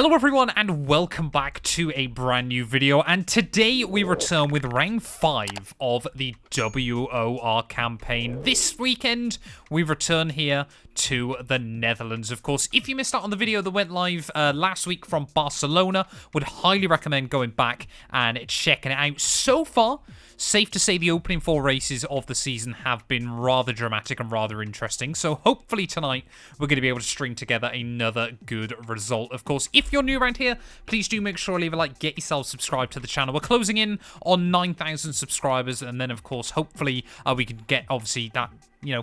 Hello everyone and welcome back to a brand new video, and today we return with round 5 of the WOR campaign. This weekend we return here to the Netherlands. Of course, if you missed out on the video that went live last week from Barcelona, would highly recommend going back and checking it out. So far, safe to say the opening 4 races of the season have been rather dramatic and rather interesting. So hopefully tonight we're going to be able to string together another good result. Of course, if you're new around here, please do make sure to leave a like, get yourself subscribed to the channel. We're closing in on 9,000 subscribers, and then of course, hopefully we can get obviously that,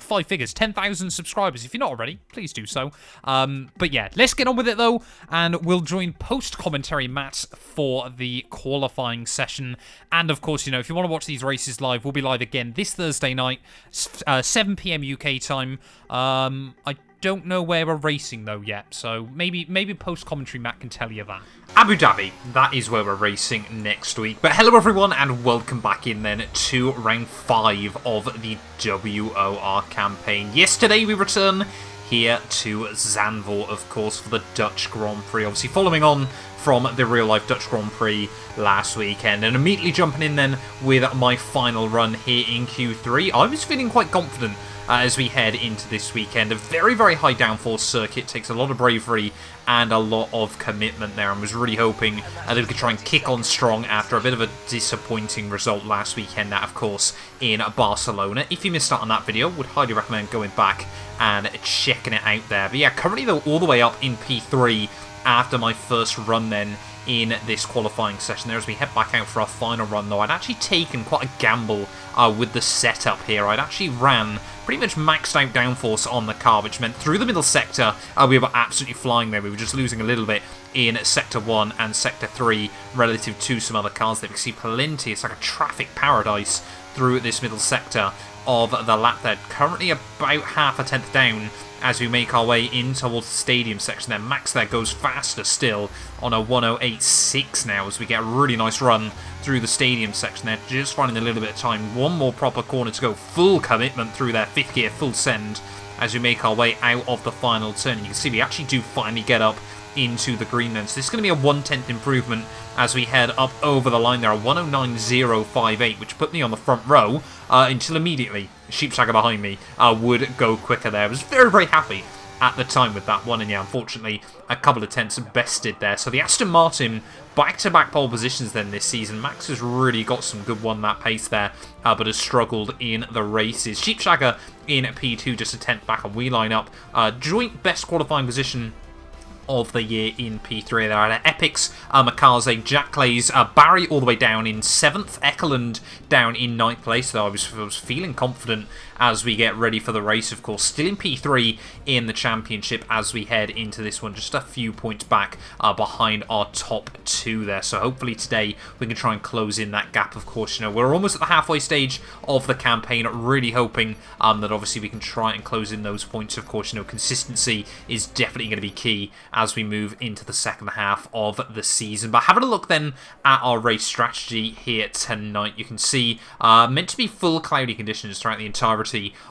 5 figures, 10,000 subscribers. If you're not already, please do so. But yeah, let's get on with it though, and we'll join post-commentary Matt for the qualifying session. And of course, if you want to watch these races live, we'll be live again this Thursday night, 7 PM UK time. I don't know where we're racing though yet, so maybe post-commentary Matt can tell you that. Abu Dhabi, that is where we're racing next week. But hello everyone and welcome back in then to round 5 of the WOR campaign. Yesterday we return here to Zandvoort, of course, for the Dutch Grand Prix, obviously following on from the real-life Dutch Grand Prix last weekend, and immediately jumping in then with my final run here in Q3. I was feeling quite confident as we head into this weekend. A very, very high downforce circuit, takes a lot of bravery and a lot of commitment there, and was really hoping that we could try and kick on strong after a bit of a disappointing result last weekend, that of course in Barcelona. If you missed out on that video, would highly recommend going back and checking it out there. But yeah, currently though all the way up in P3 after my first run then in this qualifying session there, as we head back out for our final run though. I'd actually taken quite a gamble with the setup here. I'd actually ran pretty much maxed out downforce on the car, which meant through the middle sector we were absolutely flying there. We were just losing a little bit in Sector 1 and Sector 3 relative to some other cars there. We can see plenty, it's like a traffic paradise through this middle sector of the lap there. Currently about half a tenth down as we make our way in towards the stadium section there. Max there goes faster still on a 108.6 now as we get a really nice run through the stadium section there, just finding a little bit of time. One more proper corner to go, full commitment through there, 5th gear, full send as we make our way out of the final turn. You can see we actually do finally get up into the green then, so this is going to be a 1/10 improvement as we head up over the line there, a 109.058, which put me on the front row until immediately Sheepshagger behind me would go quicker there. I was very, very happy at the time with that one, and yeah, unfortunately a couple of tenths bested there. So the Aston Martin back-to-back pole positions then this season. Max has really got some good one-lap pace there, but has struggled in the races. Sheepshagger in P2, just a tenth back, and we line up joint best qualifying position of the year in P3 there. At Epix, Makaze, Jack Clays, Barry all the way down in 7th, Ekeland down in 9th place, though I was feeling confident as we get ready for the race, of course. Still in P3 in the championship as we head into this one, just a few points back behind our top 2 there. So hopefully today we can try and close in that gap, of course. We're almost at the halfway stage of the campaign, really hoping that obviously we can try and close in those points, of course. Consistency is definitely going to be key as we move into the second half of the season. But having a look then at our race strategy here tonight, you can see meant to be full cloudy conditions throughout the entirety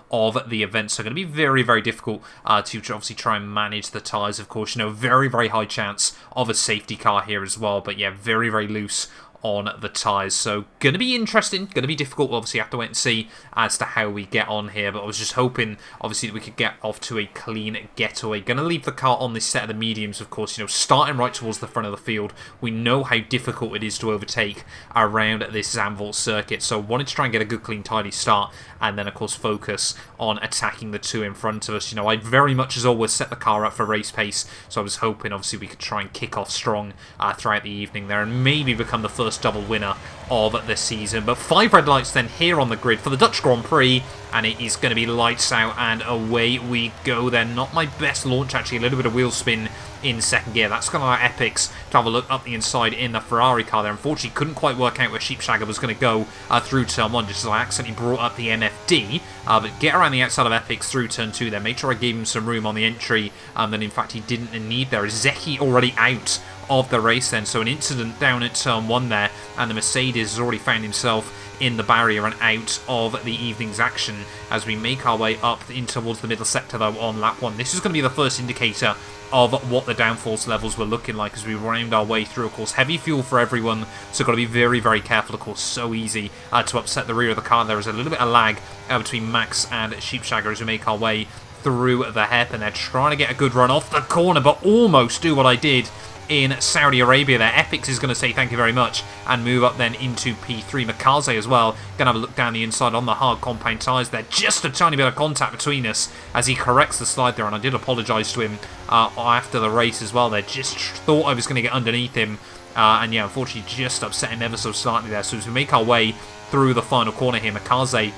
of the event, so going to be very, very difficult to obviously try and manage the tyres, of course. Very, very high chance of a safety car here as well, but yeah, very, very loose on the tyres, so going to be interesting, going to be difficult. We'll obviously have to wait and see as to how we get on here, but I was just hoping obviously that we could get off to a clean getaway. Going to leave the car on this set of the mediums, of course, starting right towards the front of the field. We know how difficult it is to overtake around this Zandvoort circuit, so wanted to try and get a good, clean, tidy start, and then of course focus on attacking the 2 in front of us. I very much as always set the car up for race pace, so I was hoping obviously we could try and kick off strong throughout the evening there, and maybe become the first double winner of the season. But 5 red lights then here on the grid for the Dutch Grand Prix, and it is going to be lights out and away we go then. Not my best launch actually, a little bit of wheel spin in second gear. That's going to allow Epix to have a look up the inside in the Ferrari car there. Unfortunately couldn't quite work out where Sheepshagger was going to go through turn 1, just as I accidentally brought up the MFD, but get around the outside of Epix through turn 2 there. Made sure I gave him some room on the entry, then in fact he didn't need there. Zeki already out of the race then. So an incident down at turn 1 there, and the Mercedes has already found himself in the barrier and out of the evening's action as we make our way up in towards the middle sector though on lap 1. This is going to be the first indicator of what the downforce levels were looking like as we round our way through. Of course, heavy fuel for everyone, so got to be very, very careful. Of course, so easy to upset the rear of the car. There is a little bit of lag between Max and Sheepshagger as we make our way through the hairpin. They're trying to get a good run off the corner, but almost do what I did in Saudi Arabia there. Epix is going to say thank you very much and move up then into P3. Mikaze as well, going to have a look down the inside on the hard compound tyres there. Just a tiny bit of contact between us as he corrects the slide there, and I did apologise to him after the race as well there. Just thought I was going to get underneath him, and yeah, unfortunately just upset him ever so slightly there. So as we make our way through the final corner here, Mikaze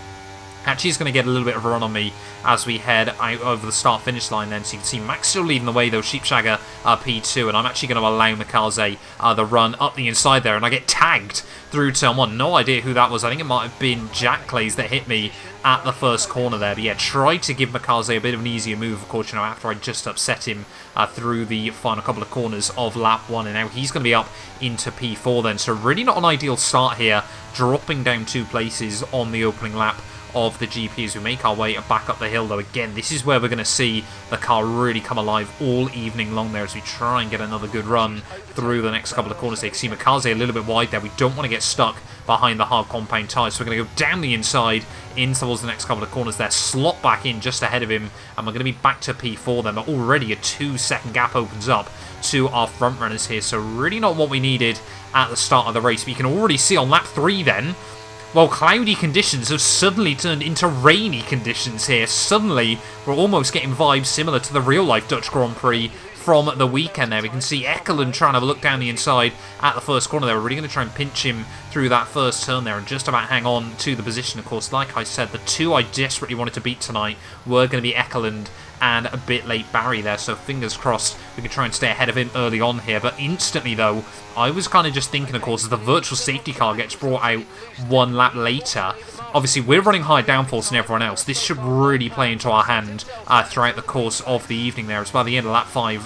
actually is going to get a little bit of a run on me as we head out over the start-finish line then. So you can see Max still leading the way though, Sheepshagger P2, and I'm actually going to allow Mikaze the run up the inside there, and I get tagged through turn 1. No idea who that was. I think it might have been Jack Clays that hit me at the first corner there. But yeah, tried to give Mikaze a bit of an easier move, of course, you know, after I just upset him through the final couple of corners of lap 1, and now he's going to be up into P4 then. So really not an ideal start here, dropping down 2 places on the opening lap of the GP as we make our way back up the hill though. Again, this is where we're going to see the car really come alive all evening long there as we try and get another good run through the next couple of corners. You can see Mikaze a little bit wide there. We don't want to get stuck behind the hard compound tyres, so we're going to go down the inside in towards the next couple of corners there, slot back in just ahead of him, and we're going to be back to P4 then. But already a 2-second gap opens up to our front runners here, so really not what we needed at the start of the race. But you can already see on lap 3 then, well, cloudy conditions have suddenly turned into rainy conditions here. Suddenly, we're almost getting vibes similar to the real-life Dutch Grand Prix from the weekend there. We can see Ekkeland trying to have a look down the inside at the first corner there. We're really going to try and pinch him through that first turn there and just about hang on to the position. Of course, like I said, the 2 I desperately wanted to beat tonight were going to be Ekkeland and a bit late Barry there, so fingers crossed we can try and stay ahead of him early on here. But instantly though, I was kind of just thinking, of course, as the virtual safety car gets brought out 1 lap later, obviously we're running high downforce than everyone else. This should really play into our hand throughout the course of the evening there. As by the end of lap 5,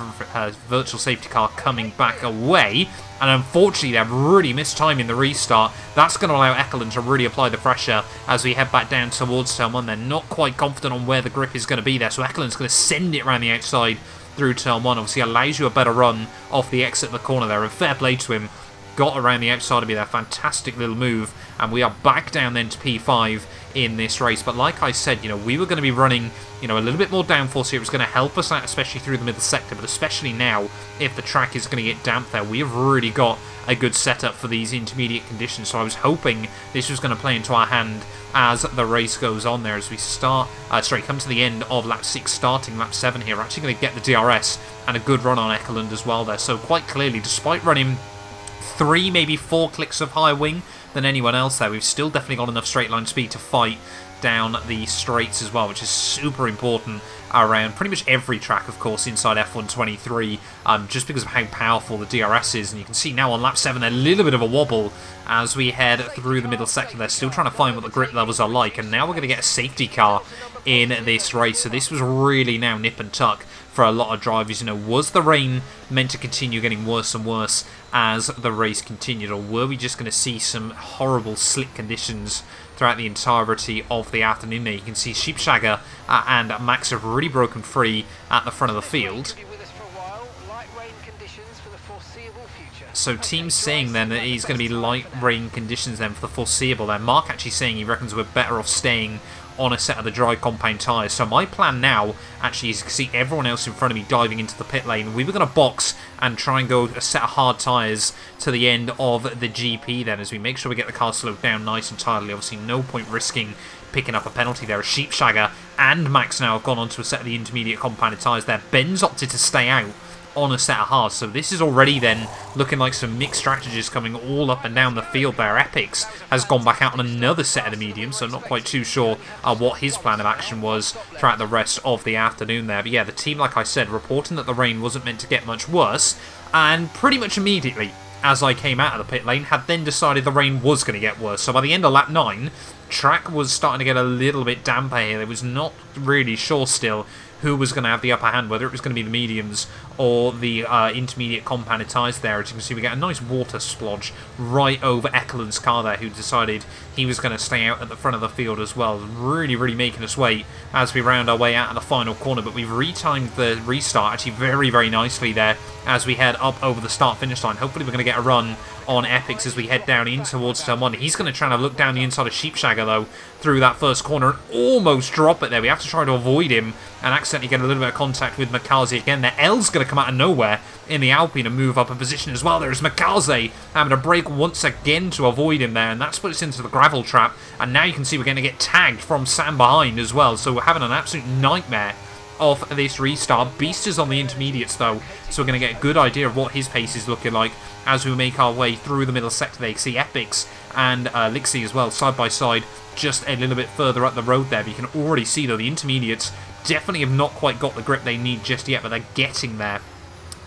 virtual safety car coming back away, and unfortunately they've really missed timing the restart. That's going to allow Ekkeland to really apply the pressure as we head back down towards turn 1. They're not quite confident on where the grip is going to be there, so Ekkeland's going to send it around the outside through turn 1. Obviously allows you a better run off the exit of the corner there, and fair play to him. Got around the outside of me there, fantastic little move, and we are back down then to P5 in this race. But like I said, you know, we were going to be running, you know, a little bit more downforce here. It was going to help us out, especially through the middle sector, but especially now, if the track is going to get damp there, we have really got a good setup for these intermediate conditions. So I was hoping this was going to play into our hand as the race goes on there. As we come to the end of lap 6, starting lap 7 here. We're actually going to get the DRS and a good run on Ekkeland as well there. So quite clearly, despite running 3, maybe 4 clicks of higher wing than anyone else there, we've still definitely got enough straight line speed to fight down the straights as well, which is super important around pretty much every track, of course, inside F1 23, just because of how powerful the DRS is. And you can see now on lap 7 a little bit of a wobble as we head through the middle sector. They're still trying to find what the grip levels are like, and now we're going to get a safety car in this race. So this was really now nip and tuck for a lot of drivers. You know, was the rain meant to continue getting worse and worse as the race continued, or were we just going to see some horrible slick conditions throughout the entirety of the afternoon there? You can see Sheepshagger and Max have really broken free at the front of the field. So team's saying then that he's going to be light rain conditions then for the foreseeable there. Mark actually saying he reckons we're better off staying on a set of the dry compound tyres. So my plan now actually is to see everyone else in front of me diving into the pit lane. We were going to box and try and go a set of hard tyres to the end of the GP then, as we make sure we get the car slowed down nice and tidily. Obviously no point risking picking up a penalty there. Sheepshagger and Max now have gone on to a set of the intermediate compounded tyres there. Ben's opted to stay out on a set of hards, so this is already then looking like some mixed strategies coming all up and down the field there. Epix has gone back out on another set of the mediums, so not quite too sure what his plan of action was throughout the rest of the afternoon there. But yeah, the team, like I said, reporting that the rain wasn't meant to get much worse, and pretty much immediately as I came out of the pit lane had then decided the rain was going to get worse. So by the end of lap 9, track was starting to get a little bit damper here. It was not really sure still who was going to have the upper hand, whether it was going to be the mediums or the intermediate compounded tyres there. As you can see, we get a nice water splodge right over Ekeland's car there, who decided he was going to stay out at the front of the field as well. Really, really making us wait as we round our way out of the final corner, but we've retimed the restart actually very, very nicely there as we head up over the start-finish line. Hopefully we're going to get a run on Epix as we head down in towards turn 1. He's going to try and look down the inside of Sheepshagger, though, through that first corner and almost drop it there. We have to try to avoid him and accidentally get a little bit of contact with Makaze again there. L's going to come out of nowhere in the Alpine and move up a position as well. There's Makaze having to brake once again to avoid him there, and that's put us into the gravel trap. And now you can see we're going to get tagged from Sam behind as well, so we're having an absolute nightmare of this restart. Beast is on the intermediates though, so we're going to get a good idea of what his pace is looking like as we make our way through the middle sector there. You can see Epix and Lixie as well, side by side, just a little bit further up the road there. But you can already see though, the intermediates definitely have not quite got the grip they need just yet, but they're getting there.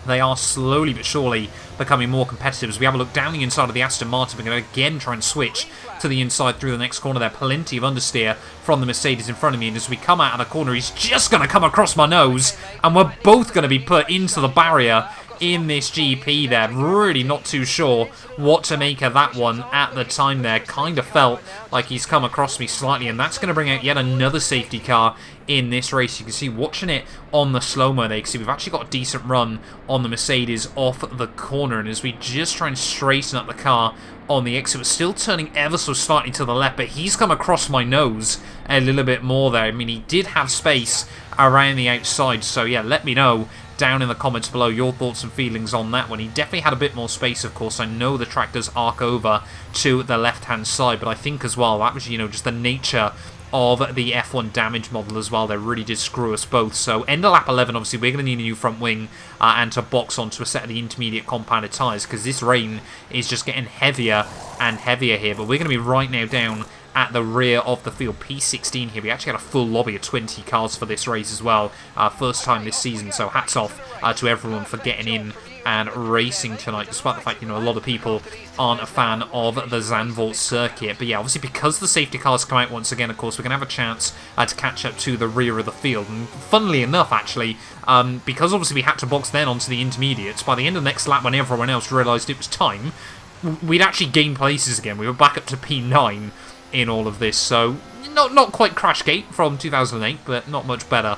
They are slowly but surely becoming more competitive. As we have a look down the inside of the Aston Martin, we're going to again try and switch to the inside through the next corner there. Plenty of understeer from the Mercedes in front of me, and as we come out of the corner, he's just going to come across my nose, and we're both going to be put into the barrier in this GP there. Really not too sure what to make of that one at the time there. Kind of felt like he's come across me slightly, and that's going to bring out yet another safety car in this race. You can see, watching it on the slow-mo there, you can see we've actually got a decent run on the Mercedes off the corner, and as we just try and straighten up the car on the exit, we're still turning ever so slightly to the left, but he's come across my nose a little bit more there. I mean, he did have space around the outside, so yeah, let me know down in the comments below your thoughts and feelings on that one. He definitely had a bit more space, of course. I know the track does arc over to the left-hand side, but I think as well that was, you know, just the nature of the F1 damage model as well. They really did screw us both. So end of lap 11, obviously we're going to need a new front wing and to box onto a set of the intermediate compounded tyres, because this rain is just getting heavier and heavier here. But we're going to be right now down at the rear of the field, P16 here. We actually had a full lobby of 20 cars for this race as well. First time this season, so hats off to everyone for getting in and racing tonight, despite the fact, you know, a lot of people aren't a fan of the Zandvoort circuit. But yeah, obviously because the safety cars come out once again, of course, we're going to have a chance to catch up to the rear of the field. And funnily enough, actually, because obviously we had to box then onto the intermediates, by the end of the next lap, when everyone else realised it was time, we'd actually gained places again. We were back up to P9 in all of this, so not quite Crashgate from 2008, but not much better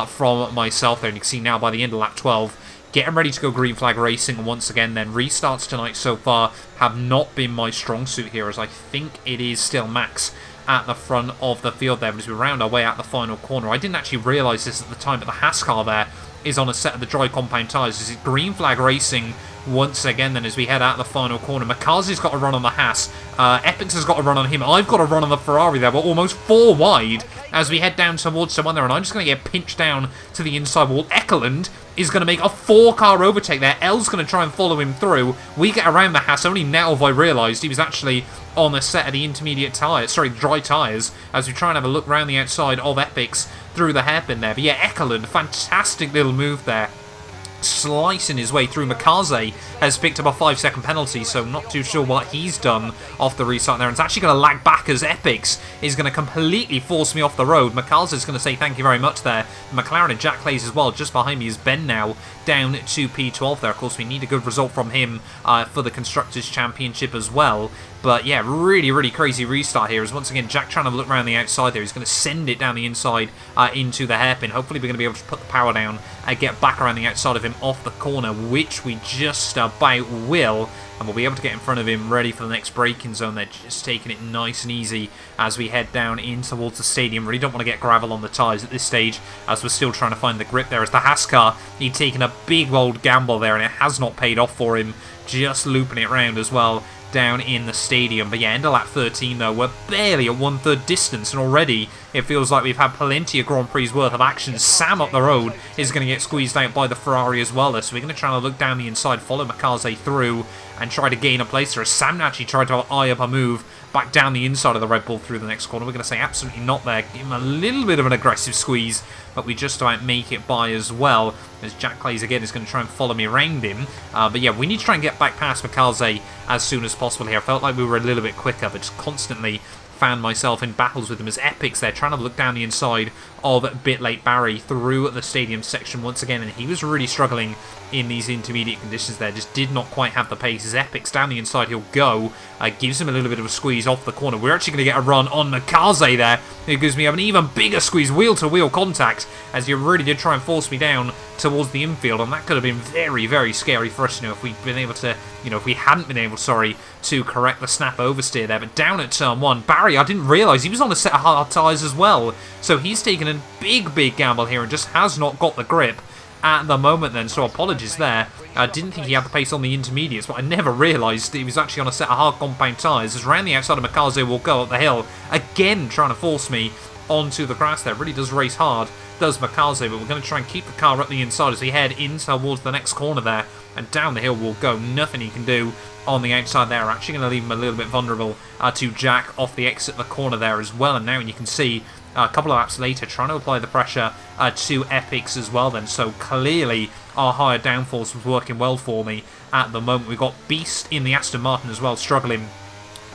from myself there. And you can see now by the end of lap 12, getting ready to go green flag racing, and once again then restarts tonight so far have not been my strong suit here, as I think it is still Max at the front of the field there. But as we round our way out the final corner, I didn't actually realise this at the time, but the Haas car there is on a set of the dry compound tyres. This is green flag racing once again then as we head out the final corner. Makazi's got a run on the Haas, Epix has got a run on him, I've got a run on the Ferrari there. We're almost 4 wide as we head down towards someone there, and I'm just going to get pinched down to the inside wall. Ekeland is going to make a 4-car overtake there. L's going to try and follow him through. We get around the Haas, only now have I realised he was actually on the set of the intermediate tyres, sorry, dry tyres, as we try and have a look round the outside of Epix through the hairpin there. But yeah, Ekeland, fantastic little move there, slicing his way through. Makaze has picked up a 5-second penalty, so not too sure what he's done off the restart there. And it's actually going to lag back as Epix is going to completely force me off the road. Makaze is going to say thank you very much there. McLaren and Jack Clays as well. Just behind me is Ben now, down to P12 there. Of course, we need a good result from him for the Constructors' Championship as well. But yeah, really, really crazy restart here. As once again, Jack trying to look around the outside there. He's going to send it down the inside into the hairpin. Hopefully we're going to be able to put the power down and get back around the outside of him off the corner, which we just about will. And we'll be able to get in front of him, ready for the next braking zone. They're just taking it nice and easy as we head down in towards the stadium. Really don't want to get gravel on the tyres at this stage, as we're still trying to find the grip there. As the Haas car, he'd taken a big old gamble there, and it has not paid off for him. Just looping it round as well down in the stadium. But yeah, end of lap 13 though, we're barely at 1/3 distance, and already it feels like we've had plenty of Grand Prix worth of action. Sam up the road is going to get squeezed out by the Ferrari as well, so we're going to try to look down the inside, follow Makaze through and try to gain a place there. Sam actually tried to eye up a move back down the inside of the Red Bull through the next corner. We're going to say absolutely not there. Give him a little bit of an aggressive squeeze, but we just about make it by as well, as Jack Clays again is going to try and follow me around him. But yeah, we need to try and get back past Makaze as soon as possible here. I felt like we were a little bit quicker, but just constantly found myself in battles with him as Epix there, trying to look down the inside of Bit Late Barry through the stadium section once again, and he was really struggling in these intermediate conditions there, just did not quite have the pace. As Epic's down the inside, he'll go, gives him a little bit of a squeeze off the corner. We're actually going to get a run on Mikaze there. It gives me an even bigger squeeze, wheel-to-wheel contact, as he really did try and force me down towards the infield, and that could have been very, very scary for us, if we'd been able to, if we hadn't been able, to correct the snap oversteer there. But down at turn 1, Barry, I didn't realise he was on a set of hard tyres as well, so he's taken a big, big gamble here and just has not got the grip at the moment then, so apologies there. I didn't think he had the pace on the intermediates, but I never realised he was actually on a set of hard compound tyres. As round the outside of Mikaze will go up the hill, again trying to force me onto the grass there. Really does race hard, does Mikaze, but we're going to try and keep the car up the inside as we head in towards the next corner there, and down the hill will go. Nothing he can do on the outside there. Actually going to leave him a little bit vulnerable to Jack off the exit of the corner there as well, and now you can see a couple of laps later trying to apply the pressure to Epics as well then, so clearly our higher downforce was working well for me at the moment. We've got Beast in the Aston Martin as well, struggling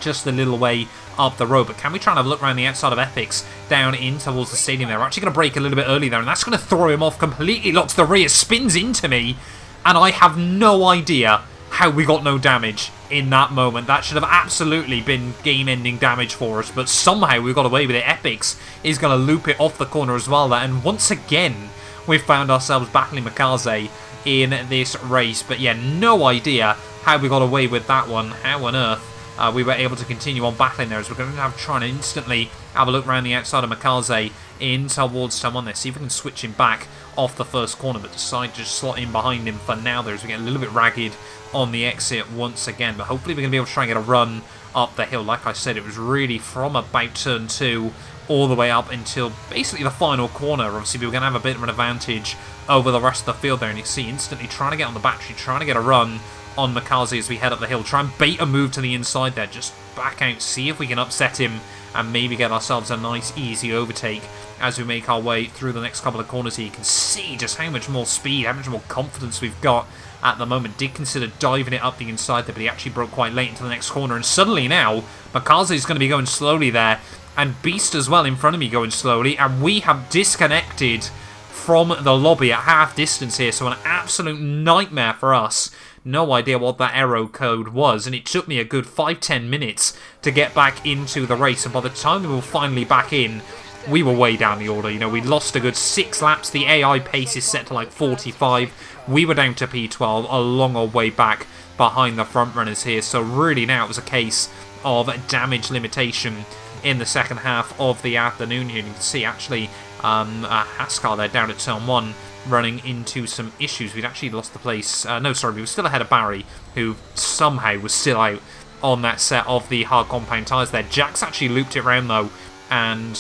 just a little way up the road, but can we try and have a look around the outside of Epics down in towards the stadium there? We're actually going to brake a little bit early there, and that's going to throw him off completely, locks the rear, spins into me, and I have no idea how we got no damage in that moment. That should have absolutely been game-ending damage for us, but somehow we got away with it. Epics is going to loop it off the corner as well there, and once again we've found ourselves battling Mikaze in this race. But yeah, no idea how we got away with that one. How on earth we were able to continue on battling there, as we're going to have trying to instantly have a look around the outside of Mikaze in towards someone there, see if we can switch him back off the first corner, but decide to just slot in behind him for now there, as we get a little bit ragged on the exit once again. But hopefully we're going to be able to try and get a run up the hill. Like I said, it was really from about turn 2 all the way up until basically the final corner. Obviously we were going to have a bit of an advantage over the rest of the field there, and you see instantly trying to get on the battery, trying to get a run on Mikaze as we head up the hill, try and bait a move to the inside there, just back out, see if we can upset him and maybe get ourselves a nice easy overtake as we make our way through the next couple of corners here. You can see just how much more speed, how much more confidence we've got at the moment. Did consider diving it up the inside there, but he actually broke quite late into the next corner, and suddenly now Mikaze is going to be going slowly there, and Beast as well in front of me going slowly, and we have disconnected from the lobby at half distance here, so an absolute nightmare for us. No idea what that arrow code was, and it took me a good 5-10 minutes to get back into the race, and by the time we were finally back in, we were way down the order. We lost a good 6 laps. The AI pace is set to like 45. We were down to P12, a long old way back behind the front runners here, so really now it was a case of damage limitation in the second half of the afternoon here. You can see actually Nascar there down at turn 1 running into some issues. We'd actually lost the place. No, sorry, we were still ahead of Barry, who somehow was still out on that set of the hard compound tyres there. Jack's actually looped it around though, and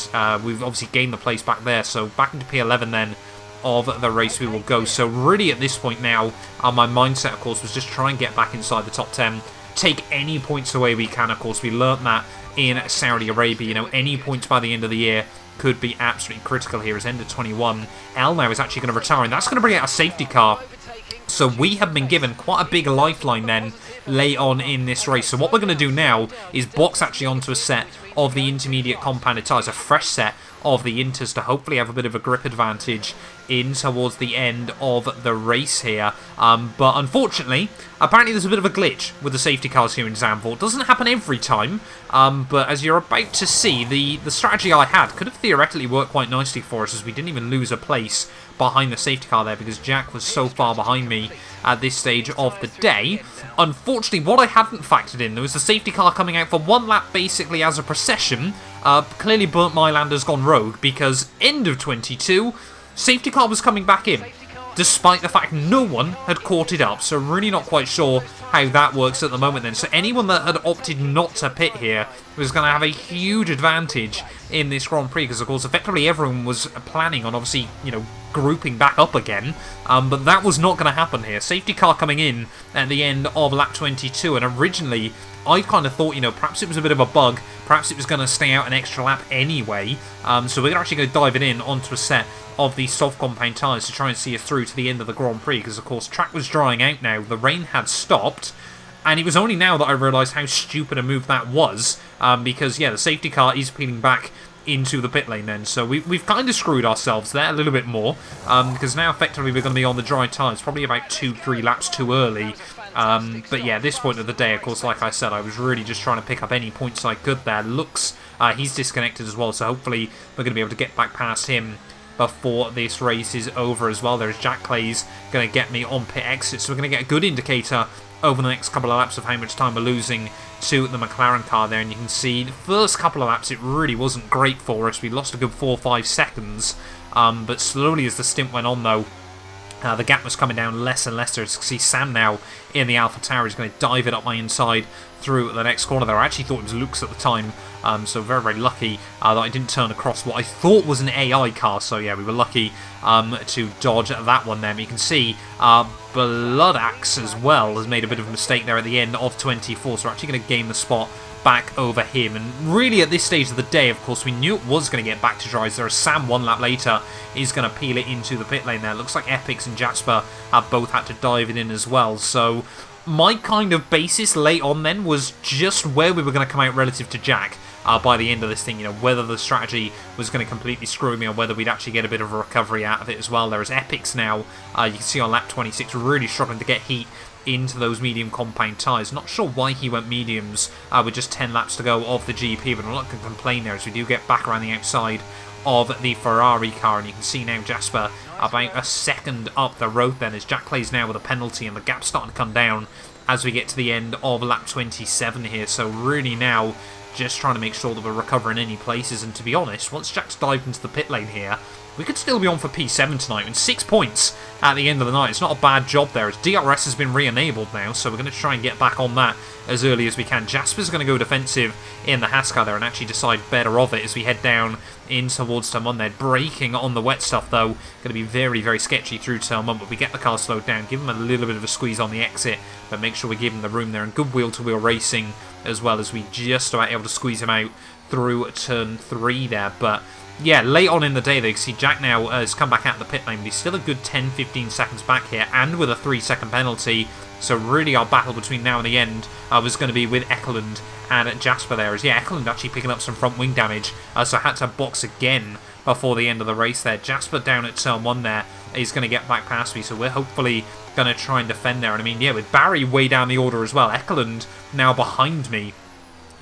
we've obviously gained the place back there. So back into P11 then of the race we will go. So really at this point now, my mindset of course was just try and get back inside the top 10. Take any points away we can, of course. We learnt that in Saudi Arabia. Any points by the end of the year could be absolutely critical here. As end of 21, El now is actually going to retire, and that's going to bring out a safety car. So we have been given quite a big lifeline then late on in this race. So what we're going to do now is box actually onto a set of the intermediate compounded tyres, a fresh set of the Inters, to hopefully have a bit of a grip advantage in towards the end of the race here. But unfortunately, apparently there's a bit of a glitch with the safety cars here in Zandvoort. It doesn't happen every time, but as you're about to see, the strategy I had could have theoretically worked quite nicely for us, as we didn't even lose a place behind the safety car there, because Jack was so far behind me at this stage of the day. Unfortunately, what I hadn't factored in, there was the safety car coming out for one lap basically as a procession. Clearly Burnt Mylander's gone rogue, because end of 22, safety car was coming back in, despite the fact no one had caught it up. So really not quite sure how that works at the moment then. So anyone that had opted not to pit here was going to have a huge advantage in this Grand Prix, because of course effectively everyone was planning on obviously, grouping back up again, but that was not going to happen here. Safety car coming in at the end of lap 22, and originally I kind of thought, perhaps it was a bit of a bug, perhaps it was going to stay out an extra lap anyway, so we're actually going to dive it in onto a set of the soft compound tyres to try and see us through to the end of the Grand Prix, because of course track was drying out now, the rain had stopped, and it was only now that I realised how stupid a move that was, because yeah, the safety car is peeling back into the pit lane then. So we've kind of screwed ourselves there a little bit more, because now effectively we're going to be on the dry tyres, probably about 2-3 laps too early. But yeah, at this point of the day, of course, like I said, I was really just trying to pick up any points I could there. Looks, he's disconnected as well, so hopefully we're going to be able to get back past him before this race is over as well. There's Jack Clay's going to get me on pit exit, so we're going to get a good indicator over the next couple of laps of how much time we're losing to the McLaren car there. And you can see the first couple of laps, it really wasn't great for us. We lost a good 4 or 5 seconds, but slowly as the stint went on though, the gap was coming down less and less. As you can see, Sam now in the Alpha Tower is going to dive it up my inside through the next corner there. I actually thought it was Luke's at the time, so very, very lucky that I didn't turn across what I thought was an AI car. So yeah, we were lucky to dodge that one there. But you can see Blood Axe as well has made a bit of a mistake there at the end of 24, so we're actually going to gain the spot back over him. And really at this stage of the day, of course, we knew it was going to get back to dries there, as Sam 1 lap later is going to peel it into the pit lane there. Looks like Epix and Jasper have both had to dive it in as well. So my kind of basis late on then was just where we were going to come out relative to Jack by the end of this thing, you know, whether the strategy was going to completely screw me or whether we'd actually get a bit of a recovery out of it as well. There is Epix now, you can see on lap 26, really struggling to get heat into those medium compound tyres. Not sure why he went mediums with just 10 laps to go of the GP, but I'm not going to complain there as we do get back around the outside of the Ferrari car. And you can see now Jasper about a second up the road then, as Jack Clay's now with a penalty and the gap's starting to come down as we get to the end of lap 27 here. So really now just trying to make sure that we're recovering any places. And to be honest, once Jack's dived into the pit lane here, we could still be on for P7 tonight, and 6 points at the end of the night. It's not a bad job there, as DRS has been re-enabled now, so we're going to try and get back on that as early as we can. Jasper's going to go defensive in the Nascar there and actually decide better of it as we head down in towards turn 1 there. Braking on the wet stuff, though, going to be very, very sketchy through turn 1, but we get the car slowed down, give him a little bit of a squeeze on the exit, but make sure we give him the room there, and good wheel-to-wheel racing as well, as we just about able to squeeze him out through turn 3 there. But yeah, late on in the day, though, you can see Jack now has come back out of the pit lane, but he's still a good 10-15 seconds back here, and with a 3-second penalty. So really our battle between now and the end was going to be with Ekeland and Jasper there. As yeah, Ekeland actually picking up some front wing damage, so had to box again before the end of the race there. Jasper down at turn 1 there is going to get back past me, so we're hopefully going to try and defend there. And I mean, yeah, with Barry way down the order as well, Ekeland now behind me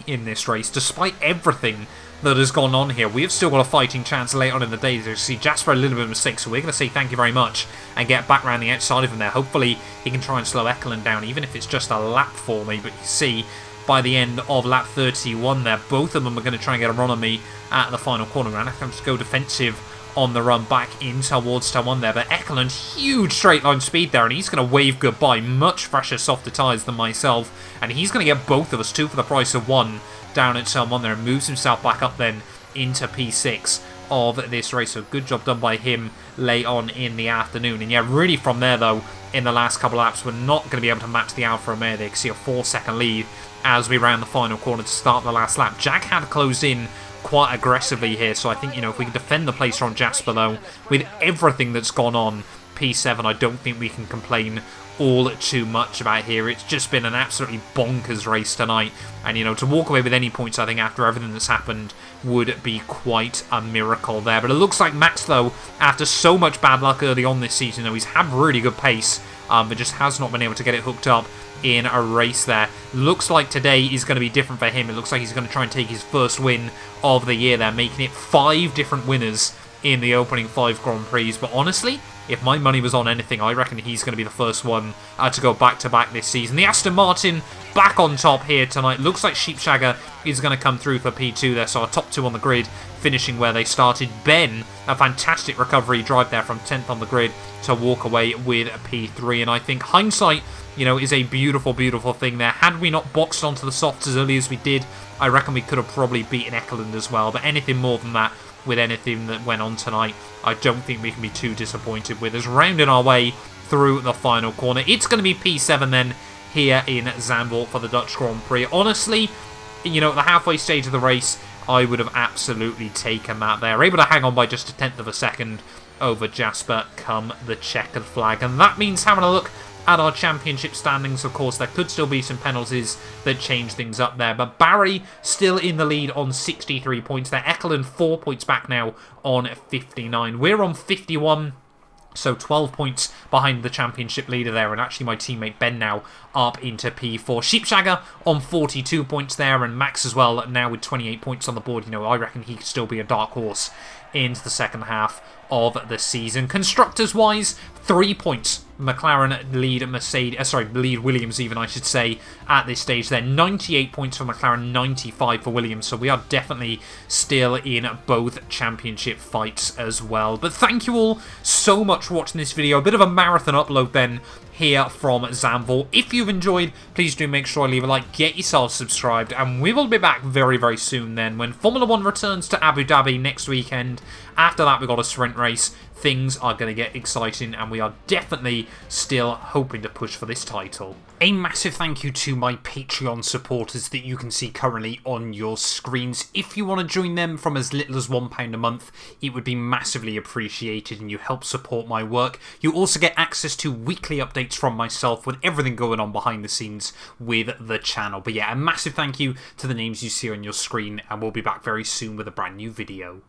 in this race, despite everything that has gone on here. We have still got a fighting chance late on in the day. You see Jasper a little bit of a mistake, so we're going to say thank you very much and get back around the outside of him there. Hopefully he can try and slow Ekeland down, even if it's just a lap for me. But you see, by the end of lap 31 there, both of them are going to try and get a run on me at the final corner. And I have to go defensive on the run back in towards turn 1 there. But Ekeland, huge straight line speed there, and he's going to wave goodbye. Much fresher, softer tyres than myself, and he's going to get both of us, 2 for the price of 1, down at turn 1 there, and moves himself back up then into P6 of this race. So good job done by him late on in the afternoon. And yeah, really from there though, in the last couple of laps, we're not going to be able to match the Alfa Romeo there. You can see a 4-second lead as we round the final corner to start the last lap. Jack had closed in quite aggressively here, so I think, you know, if we can defend the place on Jasper though, with everything that's gone on, P7, I don't think we can complain all too much about here. It's just been an absolutely bonkers race tonight, and you know, to walk away with any points, I think after everything that's happened, would be quite a miracle there. But it looks like Max though, after so much bad luck early on this season, though, he's had really good pace, but just has not been able to get it hooked up in a race there. Looks like today is going to be different for him. It looks like he's going to try and take his first win of the year there, making it 5 different winners in the opening 5 Grand Prix. But honestly, if my money was on anything, I reckon he's going to be the first one to go back-to-back this season. The Aston Martin back on top here tonight. Looks like Sheepshagger is going to come through for P2 there, so our top 2 on the grid finishing where they started. Ben, a fantastic recovery drive there from 10th on the grid to walk away with P3, and I think hindsight, you know, is a beautiful, beautiful thing there. Had we not boxed onto the softs as early as we did, I reckon we could have probably beaten Ekeland as well, but anything more than that, with anything that went on tonight, I don't think we can be too disappointed with us. Rounding our way through the final corner, it's going to be P7 then here in Zandvoort for the Dutch Grand Prix. Honestly, you know, at the halfway stage of the race, I would have absolutely taken that there. Able to hang on by just a 1/10 of a second over Jasper come the checkered flag. And that means having a look at our championship standings. Of course, there could still be some penalties that change things up there. But Barry still in the lead on 63 points there. Ekelund 4 points back now on 59. We're on 51. So 12 points behind the championship leader there, and actually my teammate Ben now up into P4. Sheepshagger on 42 points there, and Max as well now with 28 points on the board. You know, I reckon he could still be a dark horse into the second half of the season. Constructors-wise, 3 points. McLaren lead Williams even, I should say, at this stage there. 98 points for McLaren, 95 for Williams. So we are definitely still in both championship fights as well. But thank you all so much for watching this video. A bit of a marathon upload then here from Zandvoort. If you've enjoyed, please do make sure to leave a like, get yourself subscribed, and we will be back very, very soon then when Formula 1 returns to Abu Dhabi next weekend. After that, we've got a sprint race. Things are going to get exciting, and we are definitely still hoping to push for this title. A massive thank you to my Patreon supporters that you can see currently on your screens. If you want to join them from as little as £1 a month, it would be massively appreciated, and you help support my work. You also get access to weekly updates from myself with everything going on behind the scenes with the channel. But yeah, a massive thank you to the names you see on your screen, and we'll be back very soon with a brand new video.